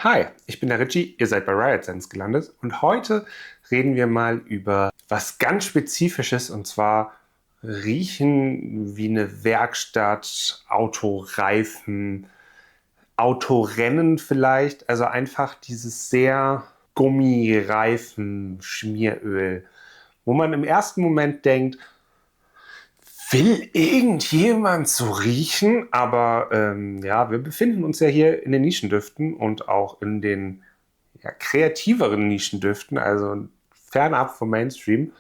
Hi, ich bin der Richie, ihr seid bei Riot Sense gelandet und heute reden wir mal über was ganz Spezifisches und zwar riechen wie eine Werkstatt, Autoreifen, Autorennen vielleicht, also einfach dieses sehr Gummireifen-Schmieröl, wo man im ersten Moment denkt, will irgendjemand so riechen? Aber ja, wir befinden uns ja hier in den Nischendüften und auch in den kreativeren Nischendüften, also fernab vom Mainstream.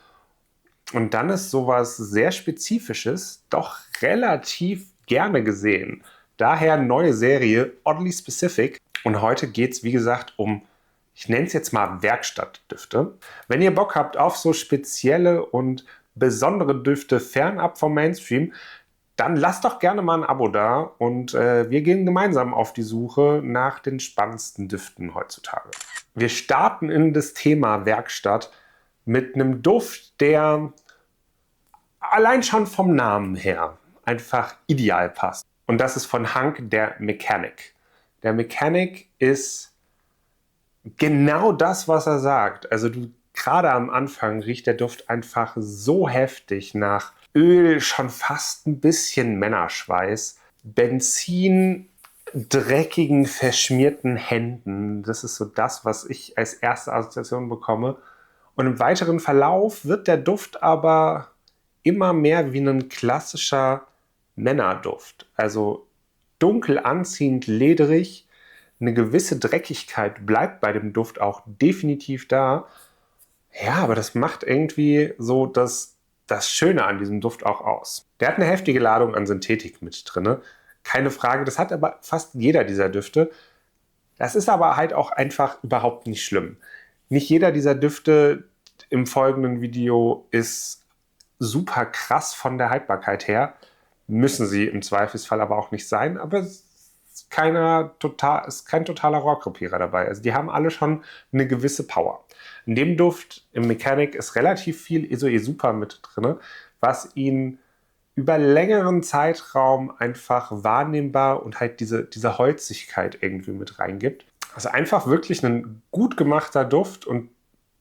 Und dann ist sowas sehr Spezifisches doch relativ gerne gesehen. Daher neue Serie Oddly Specific. Und heute geht es, wie gesagt, um, ich nenne es jetzt mal Werkstattdüfte. Wenn ihr Bock habt auf so spezielle und besondere Düfte fernab vom Mainstream, dann lasst doch gerne mal ein Abo da und wir gehen gemeinsam auf die Suche nach den spannendsten Düften heutzutage. Wir starten in das Thema Werkstatt mit einem Duft, der allein schon vom Namen her einfach ideal passt. Und das ist von Hank der Mechanic. Der Mechanic ist genau das, was er sagt. Also gerade am Anfang riecht der Duft einfach so heftig nach Öl, schon fast ein bisschen Männerschweiß, Benzin, dreckigen, verschmierten Händen. Das ist so das, was ich als erste Assoziation bekomme. Und im weiteren Verlauf wird der Duft aber immer mehr wie ein klassischer Männerduft. Also dunkel anziehend, lederig. Eine gewisse Dreckigkeit bleibt bei dem Duft auch definitiv da. Ja, aber das macht irgendwie so das Schöne an diesem Duft auch aus. Der hat eine heftige Ladung an Synthetik mit drin. Keine Frage, das hat aber fast jeder dieser Düfte. Das ist aber halt auch einfach überhaupt nicht schlimm. Nicht jeder dieser Düfte im folgenden Video ist super krass von der Haltbarkeit her. Müssen sie im Zweifelsfall aber auch nicht sein, aber es ist kein totaler Rohrkrepierer dabei. Also die haben alle schon eine gewisse Power. In dem Duft, im Mechanic, ist relativ viel Isoe-Super mit drin, was ihn über längeren Zeitraum einfach wahrnehmbar und halt diese Holzigkeit irgendwie mit reingibt. Also einfach wirklich ein gut gemachter Duft und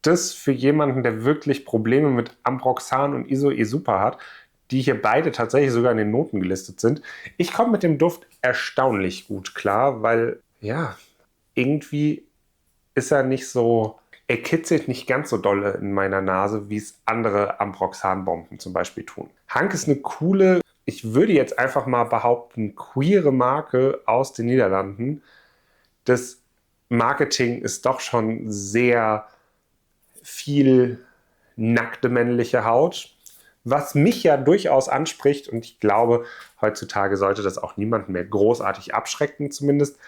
das für jemanden, der wirklich Probleme mit Ambroxan und Isoe Super hat, die hier beide tatsächlich sogar in den Noten gelistet sind. Ich komme mit dem Duft erstaunlich gut klar, weil ja, irgendwie ist er nicht so, er kitzelt nicht ganz so dolle in meiner Nase, wie es andere Ambroxan-Bomben zum Beispiel tun. Hank ist eine coole, ich würde jetzt einfach mal behaupten, queere Marke aus den Niederlanden. Das Marketing ist doch schon sehr viel nackte männliche Haut, was mich ja durchaus anspricht und ich glaube, heutzutage sollte das auch niemanden mehr großartig abschrecken zumindest.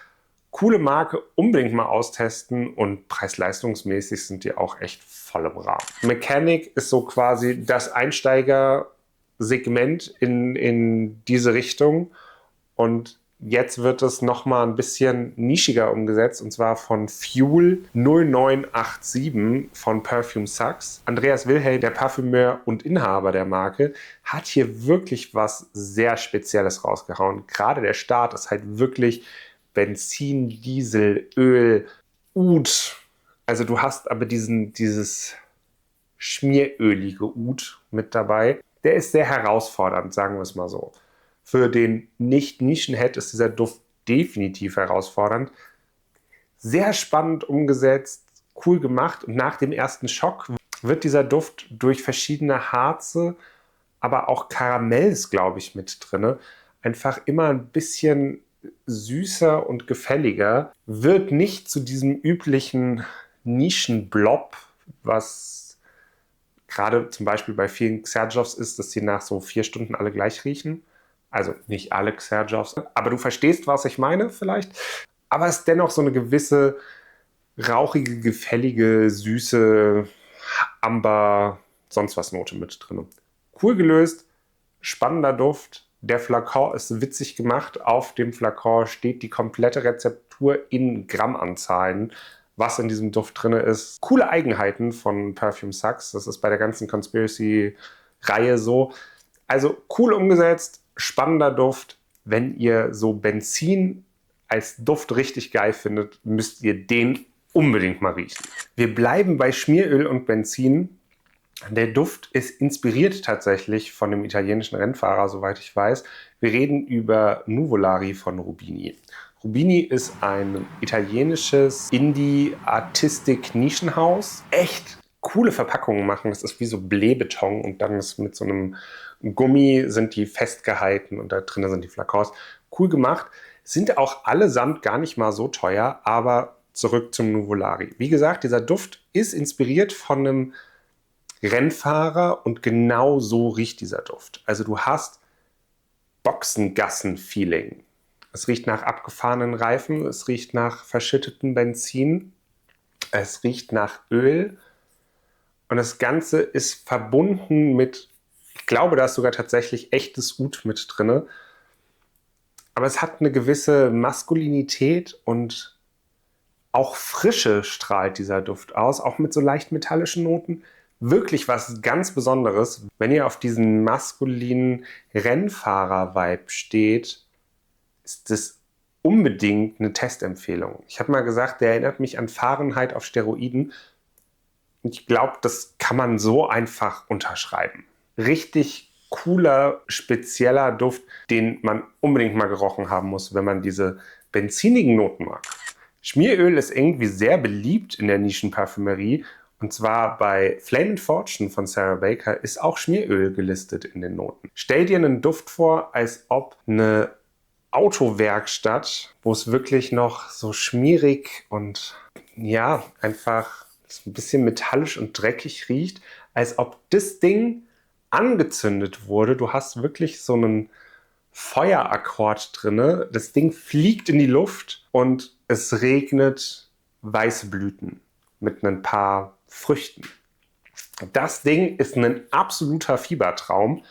Coole Marke, unbedingt mal austesten und preis-leistungsmäßig sind die auch echt voll im Rahmen. Mechanic ist so quasi das Einsteigersegment in diese Richtung und jetzt wird es nochmal ein bisschen nischiger umgesetzt und zwar von Fuel 0987 von Perfume Sucks. Andreas Wilhelm, der Parfümeur und Inhaber der Marke, hat hier wirklich was sehr Spezielles rausgehauen. Gerade der Start ist halt wirklich Benzin, Diesel, Öl, Oud. Also du hast aber dieses schmierölige Oud mit dabei. Der ist sehr herausfordernd, sagen wir es mal so. Für den Nicht-Nischenhead ist dieser Duft definitiv herausfordernd. Sehr spannend umgesetzt, cool gemacht. Und nach dem ersten Schock wird dieser Duft durch verschiedene Harze, aber auch Karamells, glaube ich, mit drin, einfach immer ein bisschen süßer und gefälliger. Wird nicht zu diesem üblichen Nischenblob, was gerade zum Beispiel bei vielen Xerjoffs ist, dass sie nach so 4 Stunden alle gleich riechen. Also nicht alle Xerjoffs, aber du verstehst, was ich meine vielleicht. Aber es ist dennoch so eine gewisse rauchige, gefällige, süße Amber, sonst was Note mit drin. Cool gelöst, spannender Duft. Der Flakon ist witzig gemacht. Auf dem Flakon steht die komplette Rezeptur in Grammanzahlen, was in diesem Duft drin ist. Coole Eigenheiten von Perfume Sucks. Das ist bei der ganzen Conspiracy-Reihe so. Also cool umgesetzt, spannender Duft. Wenn ihr so Benzin als Duft richtig geil findet, müsst ihr den unbedingt mal riechen. Wir bleiben bei Schmieröl und Benzin. Der Duft ist inspiriert tatsächlich von dem italienischen Rennfahrer, soweit ich weiß. Wir reden über Nuvolari von Rubini. Rubini ist ein italienisches Indie-Artistik-Nischenhaus. Echt coole Verpackungen machen. Das ist wie so Blähbeton und dann ist mit so einem Gummi sind die festgehalten und da drinnen sind die Flakons. Cool gemacht. Sind auch allesamt gar nicht mal so teuer, aber zurück zum Nuvolari. Wie gesagt, dieser Duft ist inspiriert von einem Rennfahrer und genau so riecht dieser Duft. Also du hast Boxengassen-Feeling. Es riecht nach abgefahrenen Reifen, es riecht nach verschüttetem Benzin, es riecht nach Öl und das Ganze ist verbunden mit, ich glaube, da ist sogar tatsächlich echtes Oud mit drin. Aber es hat eine gewisse Maskulinität und auch Frische strahlt dieser Duft aus, auch mit so leicht metallischen Noten. Wirklich was ganz Besonderes. Wenn ihr auf diesen maskulinen Rennfahrer-Vibe steht, ist das unbedingt eine Testempfehlung. Ich habe mal gesagt, der erinnert mich an Fahrenheit auf Steroiden. Und ich glaube, das kann man so einfach unterschreiben. Richtig cooler, spezieller Duft, den man unbedingt mal gerochen haben muss, wenn man diese benzinigen Noten mag. Schmieröl ist irgendwie sehr beliebt in der Nischenparfümerie. Und zwar bei Flaming Fortune von Sarah Baker ist auch Schmieröl gelistet in den Noten. Stell dir einen Duft vor, als ob eine Autowerkstatt, wo es wirklich noch so schmierig und ja, einfach so ein bisschen metallisch und dreckig riecht, als ob das Ding angezündet wurde. Du hast wirklich so einen Feuerakkord drinne. Das Ding fliegt in die Luft und es regnet weiße Blüten mit ein paar Früchten. Das Ding ist ein absoluter Fiebertraum,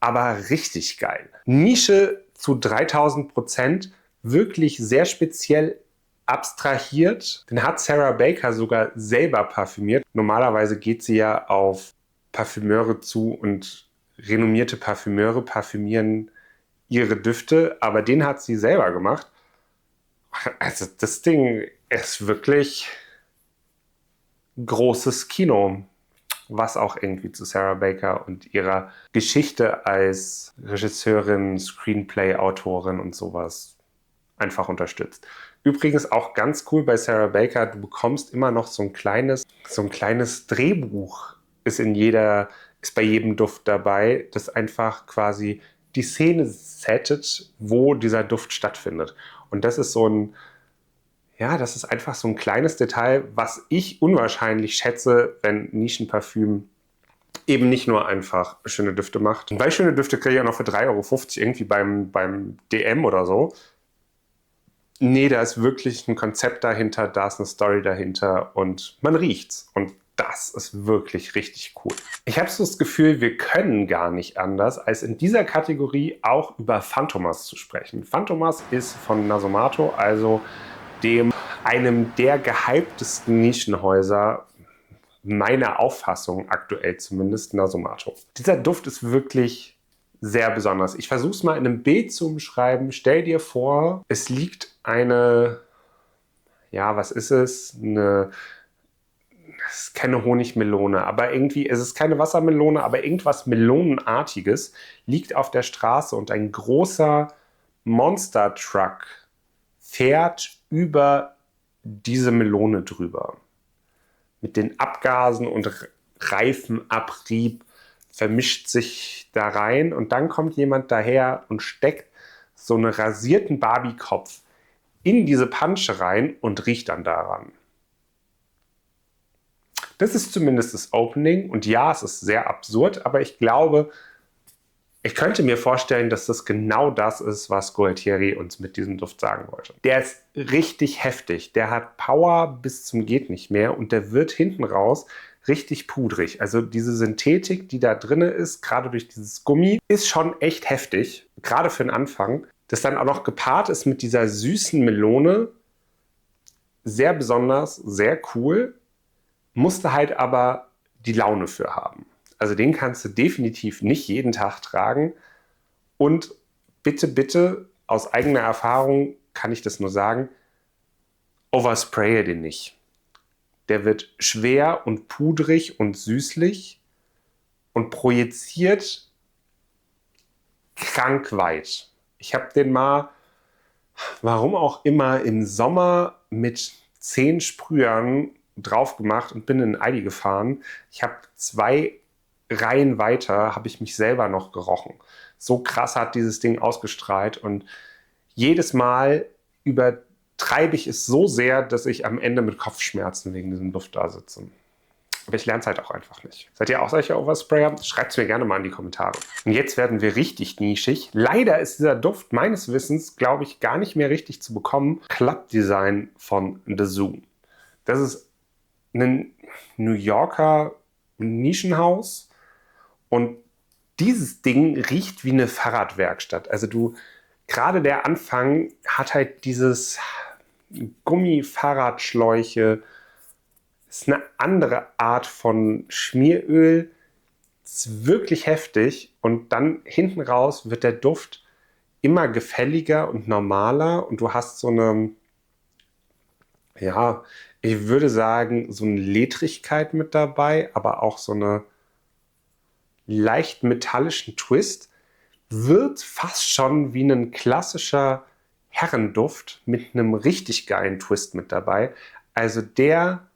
aber richtig geil. Nische zu 3000%, wirklich sehr speziell abstrahiert. Den hat Sarah Baker sogar selber parfümiert. Normalerweise geht sie ja auf Parfümeure zu und renommierte Parfümeure parfümieren ihre Düfte, aber den hat sie selber gemacht. Also das Ding ist wirklich großes Kino, was auch irgendwie zu Sarah Baker und ihrer Geschichte als Regisseurin, Screenplay-Autorin und sowas einfach unterstützt. Übrigens auch ganz cool bei Sarah Baker, du bekommst immer noch so ein kleines Drehbuch ist bei jedem Duft dabei, das einfach quasi die Szene settet, wo dieser Duft stattfindet. Und das ist das ist einfach so ein kleines Detail, was ich unwahrscheinlich schätze, wenn Nischenparfüm eben nicht nur einfach schöne Düfte macht. Und bei schöne Düfte kriege ich auch noch für 3,50 € irgendwie beim DM oder so. Nee, da ist wirklich ein Konzept dahinter, da ist eine Story dahinter und man riecht's. Und das ist wirklich richtig cool. Ich habe so das Gefühl, wir können gar nicht anders, als in dieser Kategorie auch über Fantomas zu sprechen. Fantomas ist von Nasomato, also einem der gehyptesten Nischenhäuser, meiner Auffassung aktuell zumindest, Nasomato. Dieser Duft ist wirklich sehr besonders. Ich versuche es mal in einem Bild zu umschreiben. Stell dir vor, es liegt was ist es? Es ist keine Honigmelone, aber irgendwie, es ist keine Wassermelone, aber irgendwas Melonenartiges liegt auf der Straße und ein großer Monster-Truck fährt über diese Melone drüber. Mit den Abgasen und Reifenabrieb vermischt sich da rein und dann kommt jemand daher und steckt so einen rasierten Barbie-Kopf in diese Pansche rein und riecht dann daran. Das ist zumindest das Opening und ja, es ist sehr absurd, aber ich glaube, ich könnte mir vorstellen, dass das genau das ist, was Gualtieri uns mit diesem Duft sagen wollte. Der ist richtig heftig, der hat Power bis zum geht nicht mehr und der wird hinten raus richtig pudrig. Also diese Synthetik, die da drin ist, gerade durch dieses Gummi, ist schon echt heftig, gerade für den Anfang. Das dann auch noch gepaart ist mit dieser süßen Melone, sehr besonders, sehr cool, musste halt aber die Laune für haben. Also den kannst du definitiv nicht jeden Tag tragen. Und bitte, bitte, aus eigener Erfahrung, kann ich das nur sagen, overspraye den nicht. Der wird schwer und pudrig und süßlich und projiziert krank weit. Ich habe den mal, warum auch immer, im Sommer mit 10 Sprühern drauf gemacht und bin in Aldi gefahren. Ich habe 2 Reihen weiter, habe ich mich selber noch gerochen. So krass hat dieses Ding ausgestrahlt und jedes Mal übertreibe ich es so sehr, dass ich am Ende mit Kopfschmerzen wegen diesem Duft da sitze. Aber ich lerne es halt auch einfach nicht. Seid ihr auch solche Oversprayer? Schreibt es mir gerne mal in die Kommentare. Und jetzt werden wir richtig nischig. Leider ist dieser Duft meines Wissens, glaube ich, gar nicht mehr richtig zu bekommen. Club Design von The Zoo. Das ist ein New Yorker Nischenhaus und dieses Ding riecht wie eine Fahrradwerkstatt. Also gerade der Anfang hat halt dieses Gummifahrradschläuche. Ist eine andere Art von Schmieröl. Ist wirklich heftig. Und dann hinten raus wird der Duft immer gefälliger und normaler. Und du hast so eine, ja, ich würde sagen, so eine Ledrigkeit mit dabei, aber auch so eine leicht metallischen Twist. Wird fast schon wie ein klassischer Herrenduft mit einem richtig geilen Twist mit dabei. Also der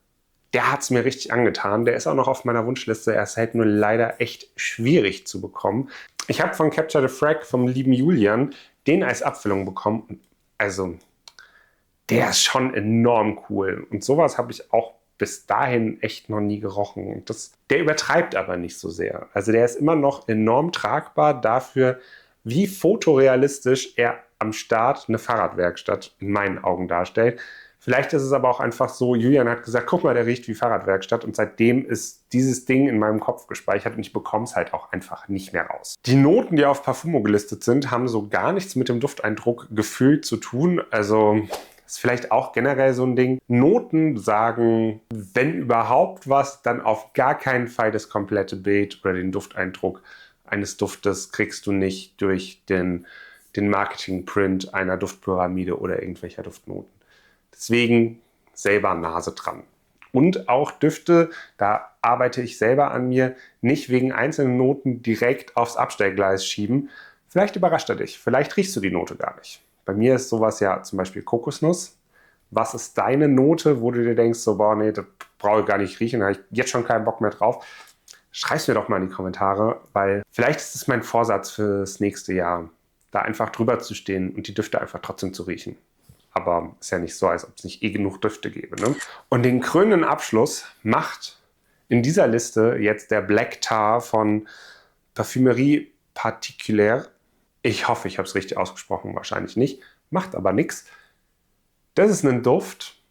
hat es mir richtig angetan. Der ist auch noch auf meiner Wunschliste. Er ist halt nur leider echt schwierig zu bekommen. Ich habe von Capture the Frag vom lieben Julian den als Abfüllung bekommen. Also der ist schon enorm cool. Und sowas habe ich auch bis dahin echt noch nie gerochen. Und der übertreibt aber nicht so sehr. Also der ist immer noch enorm tragbar dafür, wie fotorealistisch er am Start eine Fahrradwerkstatt in meinen Augen darstellt. Vielleicht ist es aber auch einfach so, Julian hat gesagt, guck mal, der riecht wie Fahrradwerkstatt und seitdem ist dieses Ding in meinem Kopf gespeichert und ich bekomme es halt auch einfach nicht mehr raus. Die Noten, die auf Parfumo gelistet sind, haben so gar nichts mit dem Dufteindruck gefühlt zu tun. Also ist vielleicht auch generell so ein Ding. Noten sagen, wenn überhaupt was, dann auf gar keinen Fall das komplette Bild oder den Dufteindruck eines Duftes kriegst du nicht durch den Marketing-Print einer Duftpyramide oder irgendwelcher Duftnoten. Deswegen selber Nase dran. Und auch Düfte, da arbeite ich selber an mir, nicht wegen einzelnen Noten direkt aufs Abstellgleis schieben. Vielleicht überrascht er dich, vielleicht riechst du die Note gar nicht. Bei mir ist sowas ja zum Beispiel Kokosnuss. Was ist deine Note, wo du dir denkst, so, boah, nee, das brauche ich gar nicht riechen, da habe ich jetzt schon keinen Bock mehr drauf. Schreib's mir doch mal in die Kommentare, weil vielleicht ist es mein Vorsatz fürs nächste Jahr, da einfach drüber zu stehen und die Düfte einfach trotzdem zu riechen. Aber ist ja nicht so, als ob es nicht genug Düfte gäbe. Ne? Und den krönenden Abschluss macht in dieser Liste jetzt der Black Tar von Parfumerie Particulière. Ich hoffe, ich habe es richtig ausgesprochen, wahrscheinlich nicht. Macht aber nichts. Das ist ein Duft,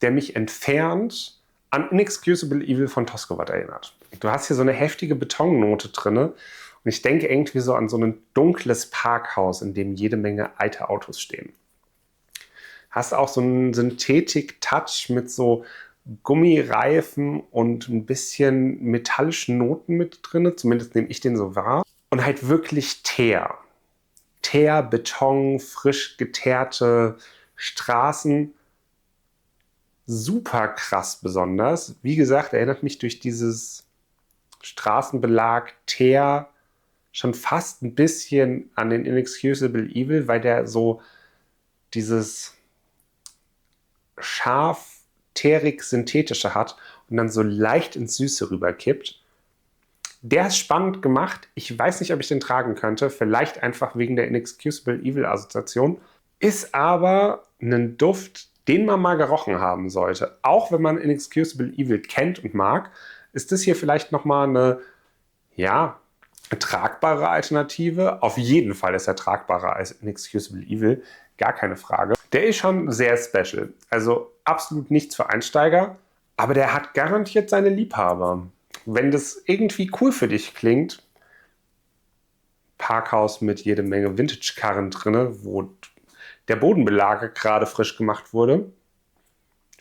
der mich entfernt an Inexcusable Evil von Toscovat erinnert. Du hast hier so eine heftige Betonnote drin und ich denke irgendwie so an so ein dunkles Parkhaus, in dem jede Menge alte Autos stehen. Hast auch so einen Synthetik-Touch mit so Gummireifen und ein bisschen metallischen Noten mit drin. Zumindest nehme ich den so wahr. Und halt wirklich Teer. Teer, Beton, frisch geteerte Straßen. Super krass besonders. Wie gesagt, erinnert mich durch dieses Straßenbelag Teer schon fast ein bisschen an den Inexcusable Evil, weil der so dieses scharf, teerig, synthetische hat und dann so leicht ins Süße rüberkippt. Der ist spannend gemacht. Ich weiß nicht, ob ich den tragen könnte. Vielleicht einfach wegen der Inexcusable Evil Assoziation. Ist aber ein Duft, den man mal gerochen haben sollte. Auch wenn man Inexcusable Evil kennt und mag, ist das hier vielleicht nochmal eine, ja, tragbare Alternative. Auf jeden Fall ist er tragbarer als Inexcusable Evil. Gar keine Frage. Der ist schon sehr special. Also absolut nichts für Einsteiger. Aber der hat garantiert seine Liebhaber. Wenn das irgendwie cool für dich klingt, Parkhaus mit jede Menge Vintage-Karren drin, wo der Bodenbelag gerade frisch gemacht wurde,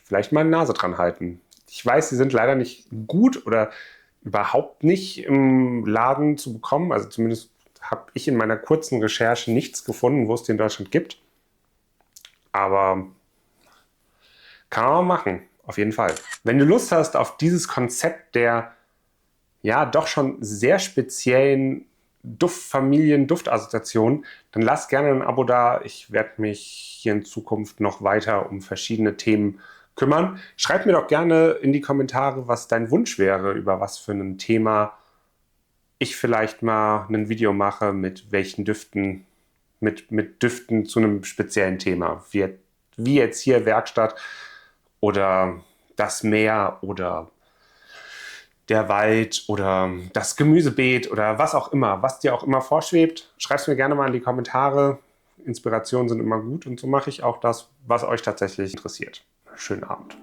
vielleicht mal eine Nase dran halten. Ich weiß, sie sind leider nicht gut oder überhaupt nicht im Laden zu bekommen. Also zumindest habe ich in meiner kurzen Recherche nichts gefunden, wo es die in Deutschland gibt. Aber kann man machen, auf jeden Fall. Wenn du Lust hast auf dieses Konzept der ja doch schon sehr speziellen Duftfamilien, Duftassoziationen, dann lass gerne ein Abo da. Ich werde mich hier in Zukunft noch weiter um verschiedene Themen kümmern. Schreib mir doch gerne in die Kommentare, was dein Wunsch wäre, über was für ein Thema ich vielleicht mal ein Video mache, mit welchen Düften, mit Düften zu einem speziellen Thema. Wie jetzt hier Werkstatt oder das Meer oder der Wald oder das Gemüsebeet oder was auch immer, was dir auch immer vorschwebt. Schreib es mir gerne mal in die Kommentare. Inspirationen sind immer gut und so mache ich auch das, was euch tatsächlich interessiert. Schönen Abend.